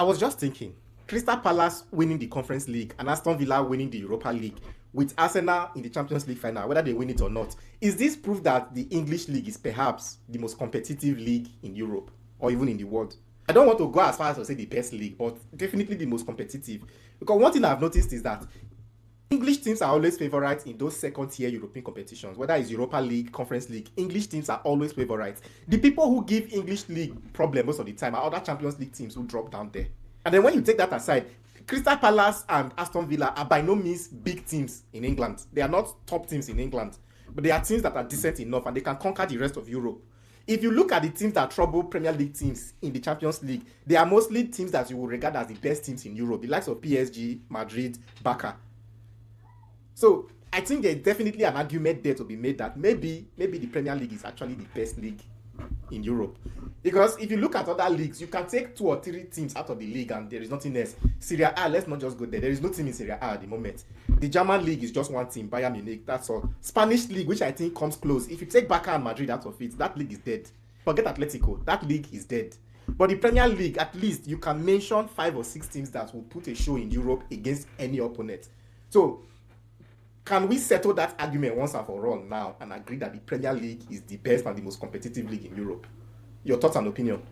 I was just thinking, Crystal Palace winning the Conference League and Aston Villa winning the Europa League with Arsenal in the Champions League final, whether they win it or not, is this proof that the English league is perhaps the most competitive league in Europe or even in the world? I don't want to go as far as to say the best league, but definitely the most competitive. Because one thing I've noticed is that English teams are always favorites in those second-tier European competitions, whether it's Europa League, Conference League. English teams are always favorites. The people who give English league problem most of the time are other Champions League teams who drop down there. And then when you take that aside, Crystal Palace and Aston Villa are by no means big teams in England. They are not top teams in England, but they are teams that are decent enough and they can conquer the rest of Europe. If you look at the teams that trouble Premier League teams in the Champions League, they are mostly teams that you will regard as the best teams in Europe, the likes of PSG, Madrid, Barca. So I think there's definitely an argument there to be made that maybe the Premier League is actually the best league in Europe. Because if you look at other leagues, you can take 2 or 3 teams out of the league and there is nothing else. Serie A, let's not just go there. There is no team in Serie A at the moment. The German league is just one team, Bayern Munich, that's all. Spanish league, which I think comes close. If you take Barca and Madrid out of it, that league is dead. Forget Atletico, that league is dead. But the Premier League, at least you can mention 5 or 6 teams that will put a show in Europe against any opponent. So can we settle that argument once and for all now and agree that the Premier League is the best and the most competitive league in Europe? Your thoughts and opinion?